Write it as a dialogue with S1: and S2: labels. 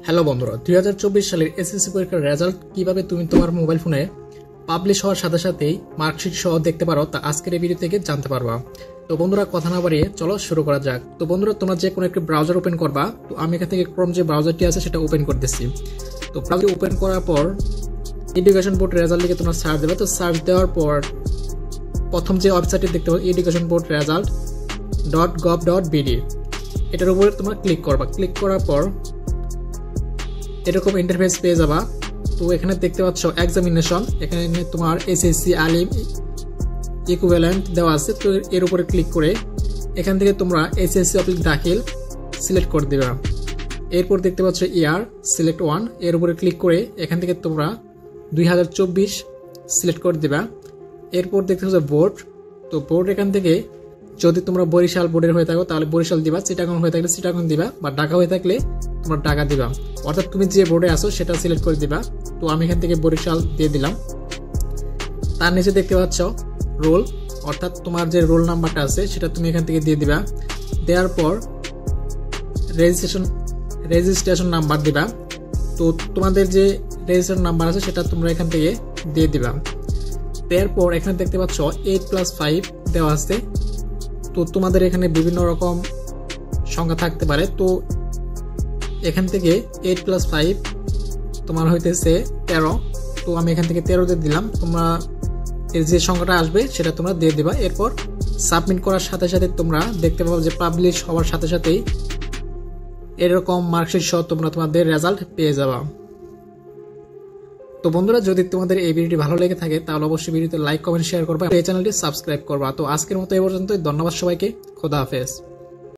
S1: Hello বন্ধুরা, 2024 সালের SSC পরীক্ষার রেজাল্ট কিভাবে তুমি তোমার মোবাইল ফোনে পাবলিশ হওয়ার সাথে সাথেই মার্কশিট সহ দেখতে পারো তা আজকের এই ভিডিও থেকে জানতে পারবা। তো বন্ধুরা, কথা না বাড়িয়ে চলো শুরু করা যাক। তো বন্ধুরা, তোমরা যে কোনো একটি ব্রাউজার ওপেন করবা। তো আমি এখান থেকে ক্রোম যে ব্রাউজারটি আছে সেটা ওপেন করতেছি। তো ব্রাউজার ওপেন করার পর এডুকেশন বোর্ড রেজাল্ট লিখে তোমরা সার্চ দেবে। তো সার্চ দেওয়ার পর প্রথম যে ওয়েবসাইটটি দেখতে পাবে এডুকেশন বোর্ড রেজাল্ট .gov.bd, এটার উপরে তোমরা ক্লিক করবা। ক্লিক করার পর এরকম ইন্টারফেস পেয়ে যাবা। তো এখানে দেখতে পাচ্ছ এক্সামিনেশন, এখানে তোমার এসএসসি আলিম ইকুইভ্যালেন্ট দেওয়া আছে। তো এর উপরে ক্লিক করে এখান থেকে তোমরা এসএসসি অফিস দাখিল সিলেক্ট করে দেবা। এরপর দেখতে পাচ্ছ ইয়ার সিলেক্ট 1, এর উপরে ক্লিক করে এখান থেকে তোমরা 2024 সিলেক্ট করে দেবা। এরপর দেখতে পাচ্ছ বোর্ড। তো বোর্ড এখান থেকে যদি তোমরা বরিশাল বোর্ডের হয়ে থাকো তাহলে বরিশাল দিবা, চিটাগং হয়ে থাকলে চিটাগং দিবা, বা ঢাকা হয়ে থাকলে তোমরা ঢাকা দিবা। অর্থাৎ তুমি যে বোর্ডে আসো সেটা সিলেক্ট করে দিবা। তো আমি এখান থেকে বরিশাল দিয়ে দিলাম। তার নিচে দেখতে পাচ্ছ রোল, অর্থাৎ তোমার যে রোল নাম্বারটা আছে সেটা তুমি এখান থেকে দিয়ে দিবা। দেওয়ার পর রেজিস্ট্রেশন নাম্বার দিবা। তো তোমাদের যে রেজিস্ট্রেশন নাম্বার আছে সেটা তোমরা এখান থেকে দিয়ে দিবা। এরপর এখানে দেখতে পাচ্ছ 8+5 দেওয়া আছে। তো তোমাদের এখানে বিভিন্ন রকম সংখ্যা থাকতে পারে। তো এখান থেকে 8+5 তোমার হইতেছে 13। তো আমি এখান থেকে 13 দিয়ে দিলাম। তোমরা এর যে সংখ্যাটা আসবে সেটা তোমরা দিয়ে দিবা। এরপর সাবমিট করার সাথে সাথে তোমরা দেখতে পাবো যে পাবলিশ হওয়ার সাথে সাথেই এরকম মার্কশিট সহ তোমরা তোমাদের রেজাল্ট পেয়ে যাবা। তো বন্ধুরা, যদি তোমাদের এই ভিডিওটি ভালো লেগে থাকে তাহলে অবশ্যই ভিডিওতে লাইক, কমেন্ট, শেয়ার করবা, এই চ্যানেলটি সাবস্ক্রাইব করবা। তো আজকের মতো এই পর্যন্তই। ধন্যবাদ সবাইকে। খোদা হাফেজ।